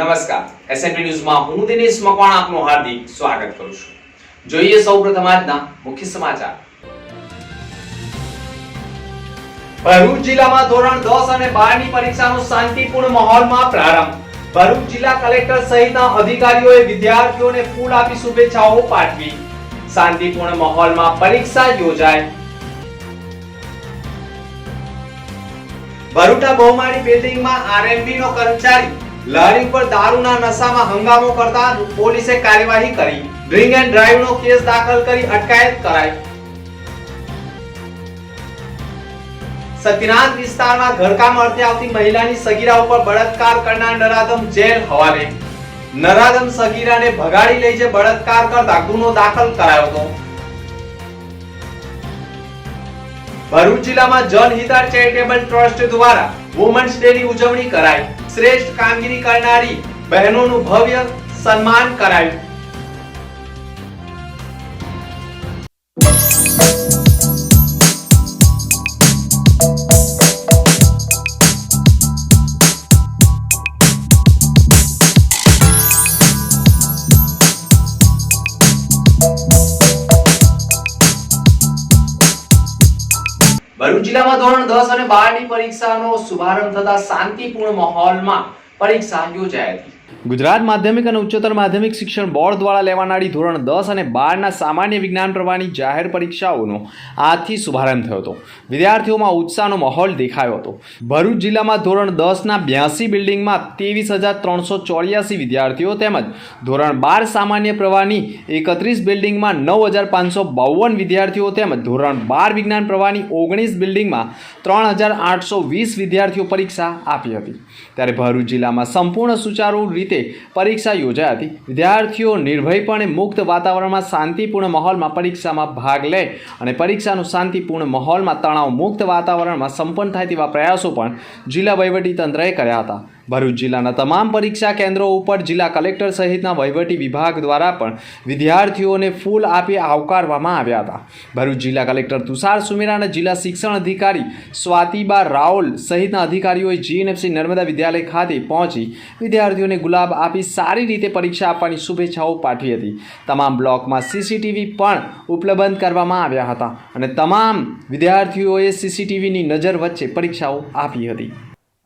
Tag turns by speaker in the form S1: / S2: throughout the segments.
S1: નમસ્કાર, એસએનટી ન્યૂઝમાં હું દિનેશ મકવાણા આપનું હાર્દિક સ્વાગત કરું છું. જોઈએ સૌપ્રથમ આજના મુખ્ય સમાચાર. ભરૂચ જિલ્લામાં ધોરણ 10 અને 12 ની પરીક્ષાનો શાંતિપૂર્ણ માહોલમાં પ્રારંભ. ભરૂચ જિલ્લા કલેક્ટર સહિતના અધિકારીઓએ વિદ્યાર્થીઓને ફૂલ આપી શુભેચ્છાઓ પાઠવી. શાંતિપૂર્ણ માહોલમાં પરીક્ષા યોજાઈ. ભરૂચના બહુમાળી બિલ્ડિંગમાં આરએમબી નો કર્મચારી લારી ઉપર દારૂના નશામાં હંગામો કરતા પોલીસે કાર્યવાહી કરી. ડ્રિંક એન્ડ ડ્રાઈવ નો કેસ દાખલ કરી અટકાયત કરાઈ. સતીનાથ વિસ્તારમાં ઘરકામ અર્થે આવતી મહિલાની સગીરા ઉપર બળાત્કાર કરનાર નરાધમ જેલ હવાલે. નરાધમ સગીરાને ભગાડી લઈ જઈ બળાત્કાર કરતા ગુનો દાખલ કરાયો હતો. ભરૂચ જિલ્લામાં જનહિતા ચેરિટેબલ ટ્રસ્ટ દ્વારા વુમન્સ ડે ની ઉજવણી કરાઈ. શ્રેષ્ઠ કામગીરી કરનારી બહેનોનું ભવ્ય સન્માન કરાયું. ભરૂચ જિલ્લામાં ધોરણ 10 અને 12 ની પરીક્ષાનો શુભારંભ થતા શાંતિપૂર્ણ માહોલમાં પરીક્ષા યોજાઈ હતી. ગુજરાત માધ્યમિક અને ઉચ્ચતર માધ્યમિક શિક્ષણ બોર્ડ દ્વારા લેવાનારી ધોરણ 10 અને 12 ના સામાન્ય વિજ્ઞાન પ્રવાહની જાહેર પરીક્ષાઓનો આજથી શુભારંભ થયો હતો. વિદ્યાર્થીઓમાં ઉત્સાહનો માહોલ દેખાયો હતો. ભરૂચ જિલ્લામાં ધોરણ 10 ના 82 બિલ્ડિંગમાં 23,384 વિદ્યાર્થીઓ તેમજ ધોરણ 12 સામાન્ય પ્રવાહની 31 બિલ્ડિંગમાં 9,552 વિદ્યાર્થીઓ તેમજ ધોરણ 12 વિજ્ઞાન પ્રવાહની 19 બિલ્ડિંગમાં 3,820 વિદ્યાર્થીઓ પરીક્ષા આપી હતી. ત્યારે ભરૂચ જિલ્લામાં સંપૂર્ણ સુચારુ રીતે પરીક્ષા યોજાઈ હતી. વિદ્યાર્થીઓ નિર્ભયપણે મુક્ત વાતાવરણમાં શાંતિપૂર્ણ માહોલમાં પરીક્ષામાં ભાગ લે અને પરીક્ષાનું શાંતિપૂર્ણ માહોલમાં તણાવ મુક્ત વાતાવરણમાં સંપન્ન થાય તેવા પ્રયાસો પણ જિલ્લા વહીવટી તંત્રએ કર્યા હતા. ભરૂચ જિલ્લાના તમામ પરીક્ષા કેન્દ્રો ઉપર જિલ્લા કલેક્ટર સહિતના વહીવટી વિભાગ દ્વારા પણ વિદ્યાર્થીઓને ફૂલ આપી આવકારવામાં આવ્યા હતા. ભરૂચ જિલ્લા કલેક્ટર તુષાર સુમેરા અને જિલ્લા શિક્ષણ અધિકારી સ્વાતિબા રાઓલ સહિતના અધિકારીઓએ જીએનએફસી નર્મદા વિદ્યાલય ખાતે પહોંચી વિદ્યાર્થીઓને ગુલાબ આપી સારી રીતે પરીક્ષા આપવાની શુભેચ્છાઓ પાઠવી હતી. તમામ બ્લોકમાં સીસીટીવી પણ ઉપલબ્ધ કરવામાં આવ્યા હતા અને તમામ વિદ્યાર્થીઓએ સીસીટીવીની નજર વચ્ચે પરીક્ષાઓ આપી હતી.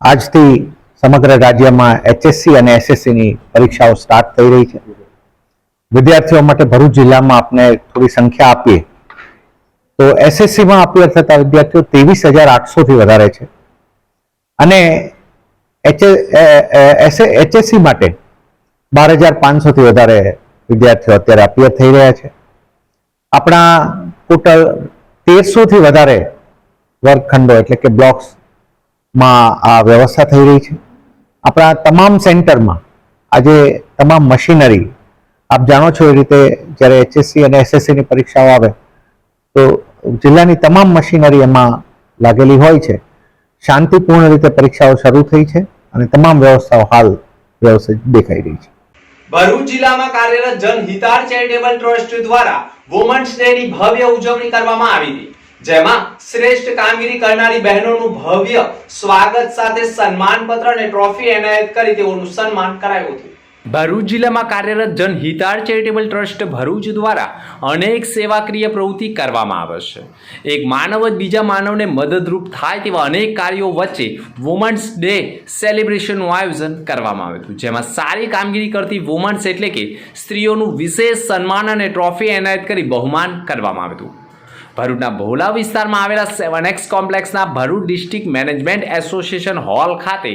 S2: આજથી સમગ્ર રાજ્યમાં એચએસસી અને એસએસસીની પરીક્ષાઓ સ્ટાર્ટ થઈ રહી છે. વિદ્યાર્થીઓ માટે ભરૂચ જિલ્લામાં આપણે થોડી સંખ્યા આપીએ તો એસએસસીમાં અપિયર થતા વિદ્યાર્થીઓ 23,800 થી વધારે છે અને એચએસસી માટે 12,500 થી વધારે વિદ્યાર્થીઓ અત્યારે અપિયર થઈ રહ્યા છે. આપણા ટોટલ 1300 થી વધારે વર્ગખંડો એટલે કે બ્લોક્સમાં આ વ્યવસ્થા થઈ રહી છે. આપણા તમામ સેન્ટરમાં આજે તમામ મશીનરી આપ જાણો છો એ રીતે જ્યારે એચએસસી અને એસએસસીની પરીક્ષાઓ આવે તો જિલ્લાની તમામ મશીનરી એમાં લાગેલી હોય છે. શાંતિપૂર્ણ રીતે પરીક્ષાઓ શરૂ થઈ છે અને તમામ વ્યવસ્થાઓ હાલ વ્યવસ્થિત દેખાઈ રહી છે.
S1: ભરૂચ જિલ્લામાં કાર્યરત જનહિતાર ચેરિટેબલ ટ્રસ્ટ દ્વારા વુમન્સ ડે ની ભવ્ય ઉજવણી કરવામાં આવી હતી. જેમાં શ્રેષ્ઠ કામગીરી કરનારી બહેનોનું ભવ્ય સ્વાગત સાથે સન્માનપત્ર અને ટ્રોફી એનાયત કરી તેઓનું સન્માન કરાયું હતું. ભરૂચ જિલ્લામાં કાર્યરત જનહિતાર ચેરિટેબલ ટ્રસ્ટ ભરૂચ દ્વારા અનેક સેવાકીય પ્રવૃત્તિ કરવામાં આવે છે. એક માનવ જ બીજા માનવને મદદરૂપ થાય તેવા અનેક કાર્યો વચ્ચે વુમન્સ ડે સેલિબ્રેશનનું આયોજન કરવામાં આવ્યું હતું. જેમાં સારી કામગીરી કરતી વુમન્સ એટલે કે સ્ત્રીઓનું વિશેષ સન્માન અને ટ્રોફી એનાયત કરી બહુમાન કરવામાં આવ્યું હતું. ભરૂચના ભોલા વિસ્તારમાં આવેલા 7X કોમ્પ્લેક્સના Bharuch district management association hall ખાતે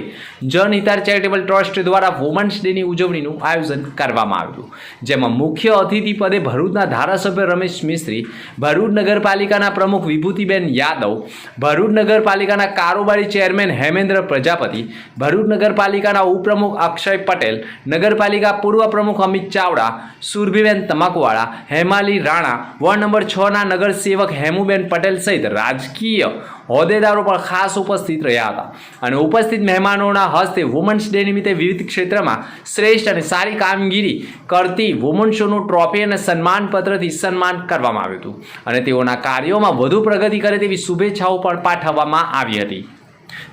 S1: જનહિતાર ચેરિટેબલ ટ્રસ્ટ દ્વારા વુમન્સ ડેની ઉજવણીનું આયોજન કરવામાં આવ્યું. જેમાં મુખ્ય અતિથિ પદે ભરૂચના ધારાસભ્ય રમેશ મિસ્ત્રી, ભરૂચ નગરપાલિકાના પ્રમુખ વિભૂતિબેન યાદવ, ભરૂચ નગરપાલિકાના કારોબારી ચેરમેન હેમેન્દ્ર પ્રજાપતિ, ભરૂચ નગરપાલિકાના ઉપપ્રમુખ અક્ષય પટેલ, નગરપાલિકા પૂર્વ પ્રમુખ અમિત ચાવડા, સુરભીબેન તમાકવાળા, હેમાલી રાણા, વોર્ડ નંબર 6 ના નગર સેવક હેમુબેન પટેલ સહિત રાજકીય હોદ્દેદારો પણ ખાસ ઉપસ્થિત રહ્યા હતા અને ઉપસ્થિત મહેમાનોના હસ્તે વુમન્સ ડે નિમિત્તે વિવિધ ક્ષેત્રમાં શ્રેષ્ઠ અને સારી કામગીરી કરતી વુમન્સોનું ટ્રોફી અને સન્માનપત્રથી સન્માન કરવામાં આવ્યું હતું અને તેઓના કાર્યોમાં વધુ પ્રગતિ કરે તેવી શુભેચ્છાઓ પણ પાઠવવામાં આવી હતી.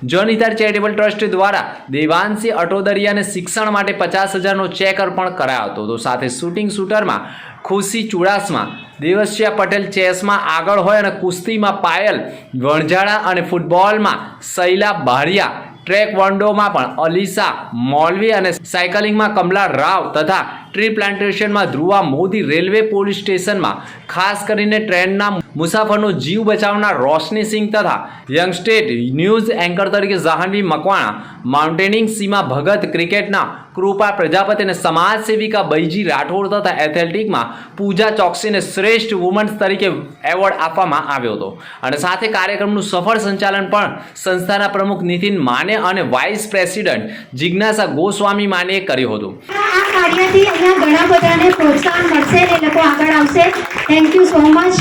S1: જનહિતાર ચેરિટેબલ ટ્રસ્ટ દ્વારા દેવાંશી અટોદરિયાને શિક્ષણ માટે 50,000નો ચેક અર્પણ કરાયો હતો. તો સાથે શૂટિંગ શૂટરમાં ખુશી ચુડાસમા, દેવસ્યા પટેલ ચેસમાં આગળ હોય અને કુસ્તીમાં પાયલ વણઝાડા અને ફૂટબોલમાં શૈલા બારિયા, ટ્રેકવોન્ડોમાં પણ અલીસા મૌલવી અને સાયકલિંગમાં કમલા રાવ તથા ટ્રી પ્લાન્ટેશનમાં ધ્રુવા મોદી, રેલવે પોલીસ સ્ટેશનમાં ખાસ કરીને ટ્રેનના મુસાફરનો જીવ બચાવનાર રોશની સિંહ તથા યંગસ્ટેટ ન્યૂઝ એન્કર તરીકે જાહ્નવી મકવાણા, માઉન્ટેનિંગ સીમા ભગત, ક્રિકેટના કૃપા પ્રજાપતિ અને સમાજ સેવિકા બૈજી રાઠોડ તથા એથ્લેટિકમાં પૂજા ચોકસીને શ્રેષ્ઠ વુમન્સ તરીકે એવોર્ડ આપવામાં આવ્યો હતો. અને સાથે કાર્યક્રમનું સફળ સંચાલન પણ સંસ્થાના પ્રમુખ નીતિન માને અને વાઇસ પ્રેસિડેન્ટ જિજ્ઞાસા ગોસ્વામી માનેએ કર્યું હતું.
S3: આ કાર્યથી અહીંયા ઘણા બધાને પ્રોત્સાહન મળશે અને એ લોકો આગળ આવશે. Thank you so much.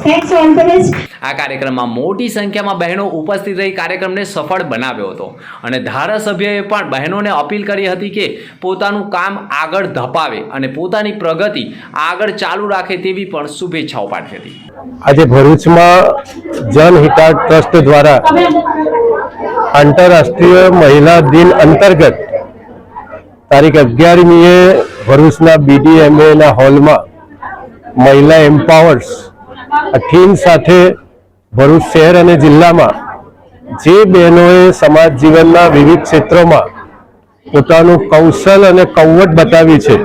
S3: Thanks all the best.
S1: આ કાર્યક્રમમાં મોટી સંખ્યામાં બહેનો ઉપસ્થિત રહી કાર્યક્રમને સફળ બનાવ્યો હતો. અને ધારાસભ્યએ પણ બહેનોને અપીલ કરી હતી કે પોતાનું કામ આગળ ધપાવે અને પોતાની પ્રગતિ આગળ ચાલુ રાખે તેવી પણ શુભેચ્છાઓ પાઠવી હતી.
S4: આજે ભરૂચમાં જનહિતાર ટ્રસ્ટ દ્વારા આંતરરાષ્ટ્રીય મહિલા દિન અંતર્ગત તારીખ 11મીએ ભરૂચના BDMA હોલમાં મહિલા એમ્પાવર્સ થીમ સાથે ભરૂચ શહેર અને જિલ્લામાં જે બહેનોએ સમાજ જીવનના વિવિધ ક્ષેત્રોમાં પોતાનું કૌશલ અને કૌવત બતાવી છે,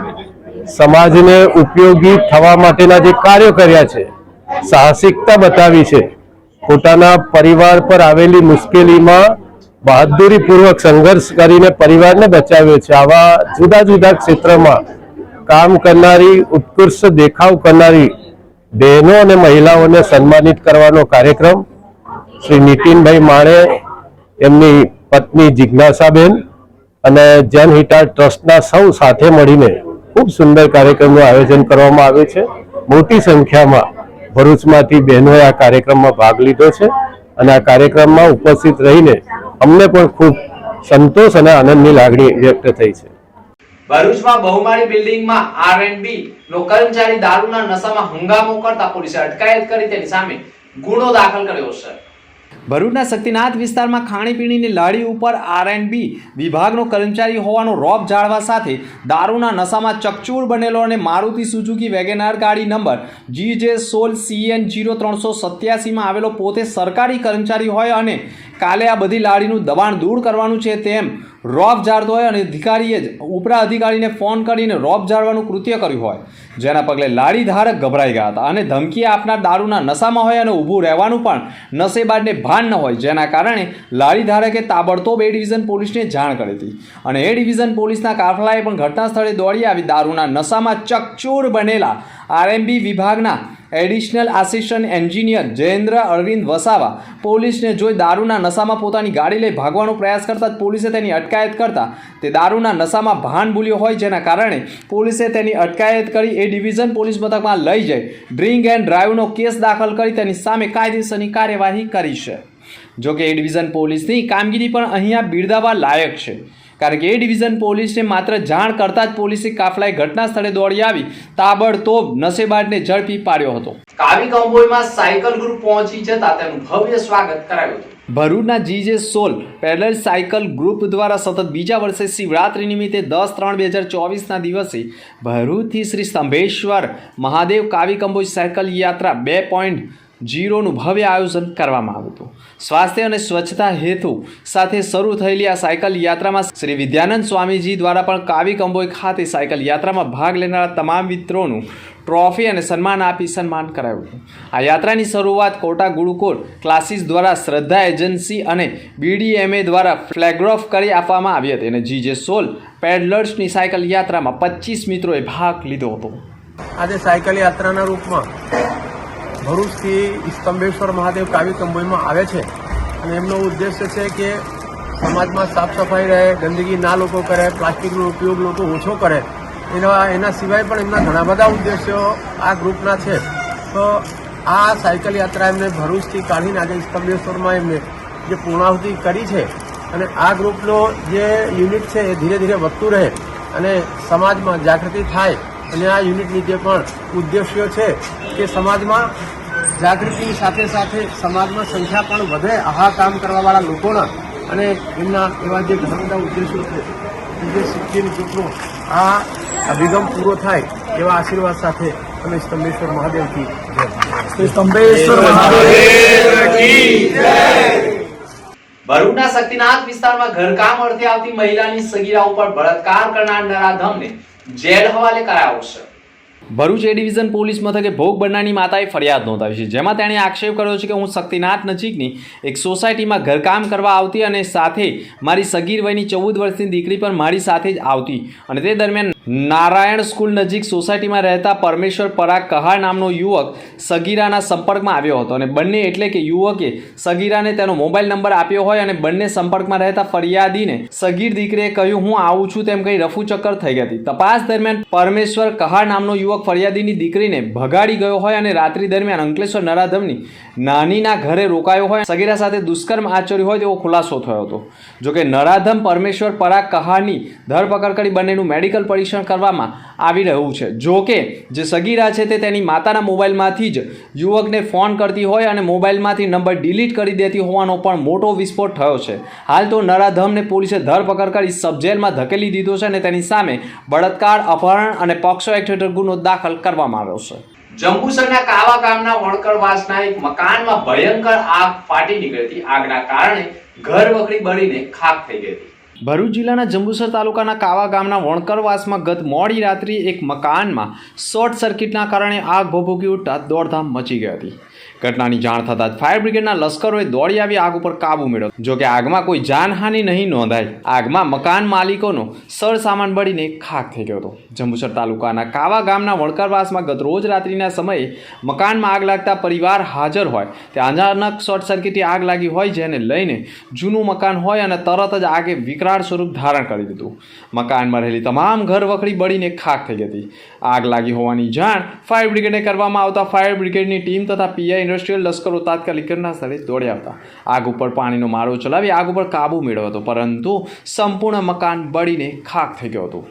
S4: સમાજને ઉપયોગી થવા માટેના જે કાર્યો કર્યા છે, સાહસિકતા બતાવી છે, પોતાના પરિવાર પર આવેલી મુશ્કેલીમાં બહાદુરીપૂર્વક સંઘર્ષ કરીને પરિવારને બચાવ્યો છે, આવા જુદા જુદા ક્ષેત્રમાં કામ કરનારી, ઉત્કૃષ્ટ દેખાવ કરનારી બહેનો અને મહિલાઓને સન્માનિત કરવાનો કાર્યક્રમ શ્રી નીતિનભાઈ માણે, એમની પત્ની જિજ્ઞાસાબેન અને જનહિતાર ટ્રસ્ટના સૌ સાથે મળીને ખૂબ સુંદર કાર્યક્રમનું આયોજન કરવામાં આવ્યું છે. મોટી સંખ્યામાં ભરૂચમાંથી બહેનોએ આ કાર્યક્રમમાં ભાગ લીધો છે અને આ કાર્યક્રમમાં ઉપસ્થિત રહીને અમને પણ ખૂબ સંતોષ અને આનંદની લાગણી વ્યક્ત થઈ છે.
S1: ભરૂચમાં બહુમાળી બિલ્ડિંગમાં R&B નો કર્મચારી દારૂના નશામાં હંગામો કરતા પોલીસે અટકાયત કરી તેની સામે ગુનો દાખલ કર્યો છે. ભરૂચના શક્તિનાથ વિસ્તારમાં ખાણીપીણીની લારી ઉપર R&B વિભાગનો કર્મચારી હોવાનો રોપ જાળવા સાથે દારૂના નશામાં ચકચૂર બનેલો અને મારુતિ સુઝુકી વેગેનાર ગાડી નંબર GJ16CN 0387માં આવેલો પોતે સરકારી કર્મચારી હોય અને કાલે આ બધી લારીનું દબાણ દૂર કરવાનું છે તેમ રોપ જાળતો હોય અને અધિકારીએ જ ઉપરા અધિકારીને ફોન કરીને રોપ જાળવાનું કૃત્ય કર્યું હોય, જેના પગલે લારી ધારક ગભરાઈ ગયા હતા અને ધમકી આપનાર દારૂના નશામાં હોય અને ઊભું રહેવાનું પણ નશેબારને ભાન ન હોય, જેના કારણે લારી ધારકે તાબડતોબ A ડિવિઝન પોલીસને જાણ કરી હતી અને A ડિવિઝન પોલીસના કાફલાએ પણ ઘટના સ્થળે દોડી આવી દારૂના નશામાં ચકચૂર બનેલા R&B વિભાગના additional assistant engineer Jayendra Arvind Vasava પોલીસને જોઈ દારૂના નશામાં પોતાની ગાડી લઈ ભાગવાનો પ્રયાસ કરતા જ પોલીસે તેની અટકાયત કરતા તે દારૂના નશામાં ભાન ભૂલ્યો હોય, જેના કારણે પોલીસે તેની અટકાયત કરી A ડિવિઝન પોલીસ મથકમાં લઈ જઈ ડ્રિંક એન્ડ ડ્રાઈવનો કેસ દાખલ કરી તેની સામે કાયદેસરની કાર્યવાહી કરી છે. જોકે A ડિવિઝન પોલીસની કામગીરી પણ અહીંયા બિરદાવવા લાયક છે, કારણ કે A ડિવિઝન પોલીસને માત્ર જાણ કરતા જ પોલીસે કાફલાએ ઘટના સ્થળે દોડી આવી તાબડતોબ નશેબારને ઝડપી પાડ્યો હતો. કાવી કંબોઈમાં સાયકલ ગ્રુપ પહોંચી જતા તેનું ભવ્ય સ્વાગત કરાયું હતું. ભરૂચના GJ16 પેડલર સાયકલ ગ્રુપ દ્વારા સતત બીજા વર્ષે શિવરાત્રી નિમિત્તે 10/3/2024ના દિવસે ભરૂચથી શ્રી સ્તંભેશ્વર મહાદેવ કાવી કંબોઈ સાયકલ યાત્રા 2.0નું ભવ્ય આયોજન કરવામાં આવ્યું હતું. સ્વાસ્થ્ય અને સ્વચ્છતા હેતુ સાથે શરૂ થયેલી આ સાયકલ યાત્રામાં શ્રી વિદ્યાનંદ સ્વામીજી દ્વારા પણ કાવી કંબોઈ ખાતે સાયકલ યાત્રામાં ભાગ લેનારા તમામ મિત્રોનું ટ્રોફી અને સન્માન આપી સન્માન કરાયું હતું. આ યાત્રાની શરૂઆત કોટા ગુરુકુળ ક્લાસીસ દ્વારા શ્રદ્ધા એજન્સી અને BDMA દ્વારા ફ્લેગ ઓફ કરી આપવામાં આવી હતી અને GJ16 પેડલર્સની સાયકલ યાત્રામાં 25 મિત્રોએ ભાગ લીધો હતો.
S5: આજે સાયકલ યાત્રાના રૂપમાં ભરૂચથી સ્તંભેશ્વર મહાદેવ કાવી કંબોઈમાં આવે છે અને એમનો ઉદ્દેશ્ય છે કે સમાજમાં સાફ સફાઈ રહે, ગંદકી ના લોકો કરે, પ્લાસ્ટિકનો ઉપયોગ લોકો ઓછો કરે. એના સિવાય પણ એમના ઘણા બધા ઉદ્દેશ્યો આ ગ્રુપના છે. તો આ સાયકલ યાત્રા એમને ભરૂચથી કાઢીને આજે સ્તંભેશ્વરમાં એમને જે પૂર્ણાહુતિ કરી છે અને આ ગ્રુપનો જે યુનિટ છે એ ધીરે ધીરે વધતું રહે અને સમાજમાં જાગૃતિ થાય અને આ યુનિટની જે પણ ઉદ્દેશ્યો છે કે સમાજમાં જાગૃતિની સાથે સાથે સમાજમાં સંખ્યા પણ વધે, આ કામ કરવાવાળા લોકોના અને એમના એવા જે ઘણા બધા ઉદ્દેશો છે ઉદ્દેશ સિદ્ધિની ચૂંટનો આ અભિગમ પૂરો થાય એવા આશીર્વાદ સાથે અમે સ્તંભેશ્વર મહાદેવથી
S1: ભરૂચના શક્તિનાથ વિસ્તારમાં ઘરકામ અર્થે આવતી મહિલાની સગીરા ઉપર બળાત્કાર કરનાર નરાધમને જેલ હવાલે કરાયો છે. ભરૂચ એ ડિવિઝન પોલીસ મથકે ભોગ બનનારની માતાએ ફરિયાદ નોંધાવી છે, જેમાં તેણે આક્ષેપ કર્યો છે કે હું શક્તિનાથ નજીકની એક સોસાયટીમાં ઘરકામ કરવા આવતી અને સાથે મારી સગીર વયની 14 વર્ષની દીકરી પણ મારી સાથે જ આવતી અને તે દરમિયાન નારાયણ સ્કૂલ નજીક સોસાયટીમાં રહેતા પરમેશ્વર પરાગ કહાર નામનો યુવક સગીરાના સંપર્કમાં આવ્યો હતો અને બંને એટલે કે યુવકે સગીરાને તેનો મોબાઈલ નંબર આપ્યો હોય અને બંને સંપર્કમાં રહેતા ફરિયાદીને સગીર દીકરીએ કહ્યું હું આવું છું તેમ કહી રફુચક્કર થઈ હતી. તપાસ દરમિયાન પરમેશ્વર કહાર નામનો યુવક ફરિયાદીની દીકરીને ભગાડી ગયો હોય અને રાત્રિ દરમિયાન અંકલેશ્વર નરાધમની નાનીના ઘરે રોકાયો હોય સગીરા સાથે દુષ્કર્મ આચર્યું હોય તેવો ખુલાસો થયો હતો. જોકે નરાધમ પરમેશ્વર પરાગ કહારની ધરપકડ કરી બંનેનું મેડિકલ પરીક્ષણ કરવામાં આવી રહ્યું છે. જોકે જે સગીરા છે તે તેની માતાના મોબાઈલમાંથી જ યુવકને ફોન કરતી હોય અને મોબાઈલમાંથી નંબર ડિલીટ કરી દેતી હોવાનો પણ મોટો વિસ્ફોટ થયો છે. હાલ તો નરાધમને પોલીસે ધરપકડ કરી સબજેલમાં ધકેલી દીધો છે અને તેની સામે બળાત્કાર, અપહરણ અને પોક્સો એક્ટ હેઠળ ગુનો દાખલ કરવામાં આવ્યો છે. જંબુસરના કાવા ગામના વણકરવાસના એક મકાનમાં ભયંકર આગ ફાટી નીકળી હતી. આગના કારણે ઘર વખરી બળીને ખાખ થઈ ગઈ હતી. ભરૂચ જિલ્લાના જંબુસર તાલુકાના કાવા ગામના વણકરવાસમાં ગત મોડી રાત્રિ એક મકાનમાં શોર્ટ સર્કિટના કારણે આગ ભભૂકી ઉઠતા દોડધામ મચી ગઈ હતી. ઘટનાની જાણ થતાં જ ફાયર બ્રિગેડના લશ્કરોએ દોડી આવી આગ ઉપર કાબુ મેળવ્યો. જો કે આગમાં કોઈ જાનહાનિ નહીં નોંધાઈ. આગમાં મકાન માલિકોનો સર સામાન બળીને ખાખ થઈ ગયો હતો. જંબુસર તાલુકાના કાવા ગામના વણકરવાસમાં ગત રોજ રાત્રિના સમયે મકાનમાં આગ લાગતા પરિવાર હાજર હોય ત્યાં અચાનક શોર્ટ સર્કિટથી આગ લાગી હોય, જેને લઈને જૂનું મકાન હોય અને તરત જ આગે વિકરાળ સ્વરૂપ ધારણ કરી દીધું. મકાનમાં રહેલી તમામ ઘર વખરી બળીને ખાખ થઈ હતી. આગ લાગી હોવાની જાણ ફાયર બ્રિગેડને કરવામાં આવતા ફાયર બ્રિગેડની ટીમ તથા પીઆઈ ઇન્ડસ્ટ્રીયલ લશ્કરો તાત્કાલિક ઘટના સ્થળે દોડ્યા હતા. આગ ઉપર પાણીનો મારો ચલાવી આગ ઉપર કાબુ મેળવ્યો હતો, પરંતુ સંપૂર્ણ મકાન બળીને ખાખ થઈ ગયું હતું.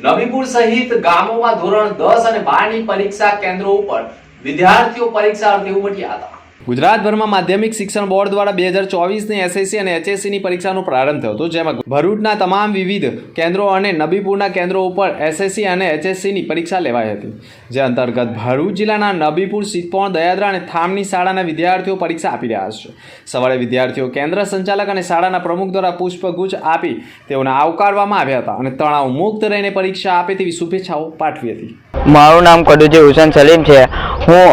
S1: નબીપુર સહિત ગામોમાં ધોરણ 10 અને 12 ની પરીક્ષા કેન્દ્રો ઉપર વિદ્યાર્થીઓ પરીક્ષા અર્થે ઉમટ્યા હતા. ગુજરાતભરમાં માધ્યમિક શિક્ષણ બોર્ડ દ્વારા 2024ની એસએસસી અને એચએસસીની પરીક્ષાનો પ્રારંભ થયો હતો, જેમાં ભરૂચના તમામ વિવિધ કેન્દ્રો અને નબીપુરના કેન્દ્રો ઉપર એસએસસી અને એચએસસીની પરીક્ષા લેવાઈ હતી. જે અંતર્ગત ભરૂચ જિલ્લાના નબીપુર, સિદ્ધપોણ, દયાદરા અને થામની શાળાના વિદ્યાર્થીઓ પરીક્ષા આપી રહ્યા છે. સવારે વિદ્યાર્થીઓ કેન્દ્ર સંચાલક અને શાળાના પ્રમુખ દ્વારા પુષ્પગુચ્છ આપી તેઓને આવકારવામાં આવ્યા હતા અને તણાવ મુક્ત રહીને પરીક્ષા આપે તેવી શુભેચ્છાઓ પાઠવી હતી.
S6: મારું નામ કડુજી હુસેન સલીમ છે. હું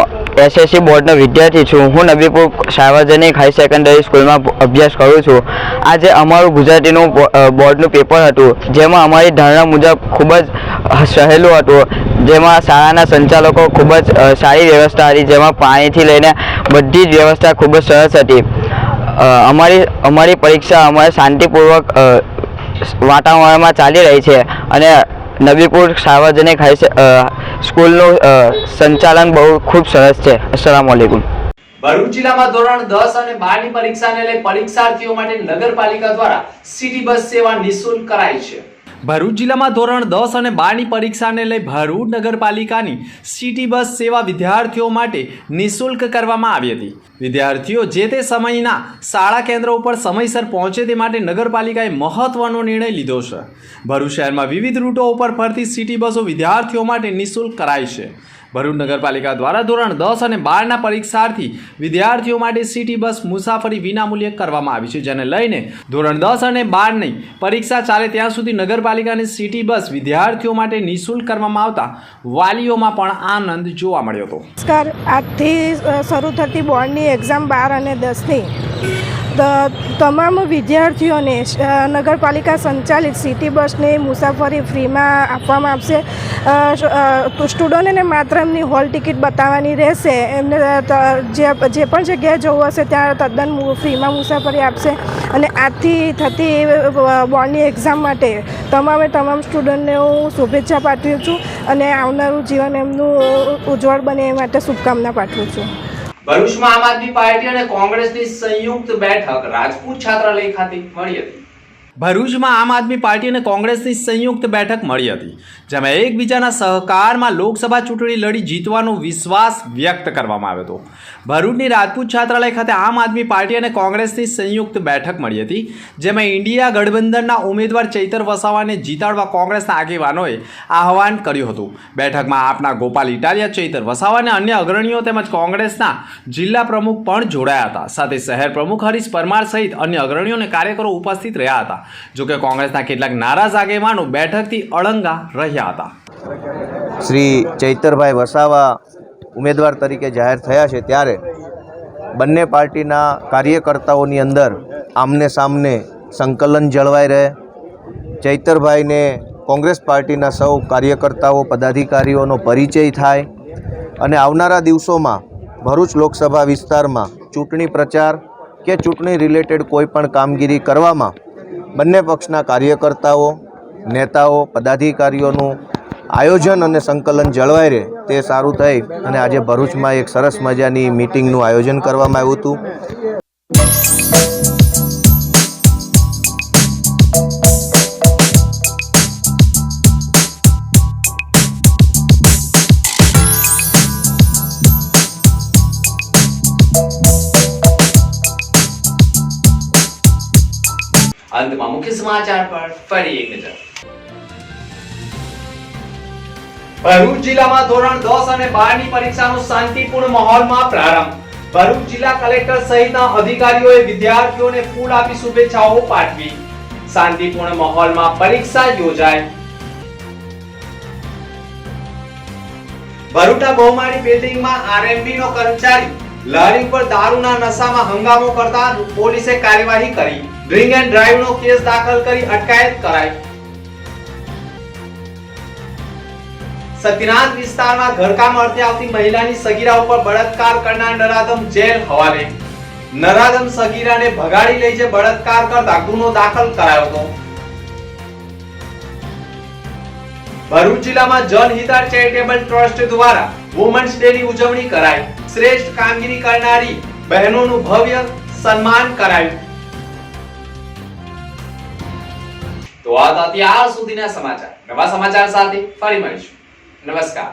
S6: એસએસસી બોર્ડનો વિદ્યાર્થી છું. હું નબીપુર સાર્વજનિક હાઈ સેકન્ડરી સ્કૂલમાં અભ્યાસ કરું છું. આજે અમારું ગુજરાતીનું બોર્ડનું પેપર હતું, જેમાં અમારી ધારણા મુજબ ખૂબ જ સહેલું હતું. જેમાં શાળાના સંચાલકો ખૂબ જ સારી વ્યવસ્થા હતી, જેમાં પાણીથી લઈને બધી જ વ્યવસ્થા ખૂબ જ સરસ હતી. અમારી પરીક્ષા અમારે શાંતિપૂર્વક વાતાવરણમાં ચાલી રહી છે અને નબીપુર સાર્વજનિક સ્કૂલનું સંચાલન બહુ ખૂબ સરસ છે. અસ્સલામુ અલૈકુમ.
S1: ભરૂચ જિલ્લામાં ધોરણ 10 અને 12 ની પરીક્ષાને લઈ પરીક્ષાર્થીઓ માટે નગરપાલિકા દ્વારા સિટી બસ સેવા નિઃશુલ્ક કરાઈ છે. ભરૂચ જિલ્લામાં ધોરણ 10 અને 12 ની પરીક્ષાને લઈ ભરૂચ નગરપાલિકાની સિટી બસ સેવા વિદ્યાર્થીઓ માટે નિઃશુલ્ક કરવામાં આવી હતી. વિદ્યાર્થીઓ જે તે સમયના શાળા કેન્દ્રો ઉપર સમયસર પહોંચે તે માટે નગરપાલિકાએ મહત્વનો નિર્ણય લીધો છે. ભરૂચ શહેરમાં વિવિધ રૂટો ઉપર ફરતી સિટી બસો વિદ્યાર્થીઓ માટે નિઃશુલ્ક કરાઈ છે. ભરૂચ નગરપાલિકા દ્વારા ધોરણ 10 અને 12 ના પરીક્ષાર્થી વિદ્યાર્થીઓ માટે સિટી બસ મુસાફરી વિનામૂલ્યે કરવામાં આવી છે, જેને લઈને ધોરણ 10 અને 12 ની પરીક્ષા ચાલે ત્યાં સુધી નગરપાલિકાની સિટી બસ વિદ્યાર્થીઓ માટે નિઃશુલ્ક કરવામાં આવતા વાલીઓમાં પણ આનંદ જોવા મળ્યો હતો.
S7: નમસ્કાર. આજથી શરૂ થતી બોર્ડની એક્ઝામ 12 અને 10ની તમામ વિદ્યાર્થીઓને નગરપાલિકા સંચાલિત સિટી બસની મુસાફરી ફ્રીમાં આપવામાં આવશે. સ્ટુડન્ટોને માત્ર એમની હોલ ટિકિટ બતાવવાની રહેશે. એમને જે પણ જગ્યાએ જવું હશે ત્યાં તદ્દન ફ્રીમાં મુસાફરી આપશે. અને આજથી થતી બોર્ડની એક્ઝામ માટે તમામ સ્ટુડન્ટને હું શુભેચ્છા પાઠવું છું અને આવનારું જીવન એમનું ઉજ્જવળ બને એ માટે શુભકામના પાઠવું છું.
S1: ભરૂચમાં આમ આદમી પાર્ટી અને કોંગ્રેસની સંયુક્ત બેઠક રાજપૂત છાત્રાલય ખાતે મળી હતી. ભરૂચમાં આમ આદમી પાર્ટી અને કોંગ્રેસની સંયુક્ત બેઠક મળી હતી, જેમાં એકબીજાના સહકારમાં લોકસભા ચૂંટણી લડી જીતવાનો વિશ્વાસ વ્યક્ત કરવામાં આવ્યો હતો. ભરૂચની રાજપૂત છાત્રાલય ખાતે આમ આદમી પાર્ટી અને કોંગ્રેસની સંયુક્ત બેઠક મળી હતી, જેમાં ઇન્ડિયા ગઠબંધનના ઉમેદવાર ચૈતર વસાવાને જીતાડવા કોંગ્રેસના આગેવાનોએ આહવાન કર્યું હતું. બેઠકમાં આપના ગોપાલ ઇટાલિયા, ચૈતર વસાવા અને અન્ય અગ્રણીઓ તેમજ કોંગ્રેસના જિલ્લા પ્રમુખ પણ જોડાયા હતા. સાથે શહેર પ્રમુખ હરીશ પરમાર સહિત અન્ય અગ્રણીઓ અને કાર્યકરો ઉપસ્થિત રહ્યા હતા. જોકે કોંગ્રેસના કેટલાક નારાજ આગેવાનો બેઠકથી અળંગા રહ્યા હતા.
S8: શ્રી ચૈતરભાઈ વસાવા ઉમેદવાર તરીકે જાહેર થયા છે ત્યારે બંને પાર્ટીના કાર્યકર્તાઓની અંદર આમને સામને સંકલન જળવાઈ રહે, ચૈતરભાઈને કોંગ્રેસ પાર્ટીના સૌ કાર્યકર્તાઓ પદાધિકારીઓનો પરિચય થાય અને આવનારા દિવસોમાં ભરૂચ લોકસભા વિસ્તારમાં ચૂંટણી પ્રચાર કે ચૂંટણી રિલેટેડ કોઈ પણ કામગીરી કરવામાં બંને પક્ષના કાર્યકર્તાઓ, નેતાઓ, પદાધિકારીઓનું આયોજન અને સંકલન જળવાઈ રહે તે સારું થઈ અને આજે ભરૂચમાં એક સરસ મજાની મિટિંગનું આયોજન કરવામાં આવ્યું હતું.
S1: અંતમાં મુખ્ય સમાચાર પર ફરી એક નજર. ભરૂચ જિલ્લામાં ધોરણ 10 અને 12 ની પરીક્ષાનો શાંતિપૂર્ણ માહોલમાં પ્રારંભ. ભરૂચ જિલ્લા કલેક્ટર સહિતના અધિકારીઓએ વિદ્યાર્થીઓને ફૂલ આપી શુભેચ્છાઓ પાઠવી. શાંતિપૂર્ણ માહોલમાં પરીક્ષા યોજાઈ. ભરૂચના બહુમાળી બિલ્ડિંગમાં આરએમબી નો કર્મચારી લારી ઉપર દારૂના નશામાં હંગામો કરતા પોલીસે કાર્યવાહી કરી. ડ્રિંક એન્ડ ડ્રાઈવ નો કેસ દાખલ કરી અટકાયત કરાઈ. સત્યનાથ વિસ્તારમાં ઘરકામ અર્થે આવતી મહિલાની સગીરા ઉપર બળાત્કાર કરનાર નરાધમ જેલ હવાલે. નરાધમ સગીરાને ભગાડી લઈ જઈ બળાત્કાર કરતા ગુનો દાખલ કરાયો હતો. ભરૂચ જિલ્લામાં જનહિતાર ચેરિટેબલ ટ્રસ્ટ દ્વારા વુમન્સ ડે ની ઉજવણી કરાઈ. શ્રેષ્ઠ કામગીરી કરનારી બહેનોનું ભવ્ય સન્માન કરાયું. તો આ હતા અત્યાર સુધીના સમાચાર. નવા સમાચાર સાથે ફરી મળીશું. નમસ્કાર.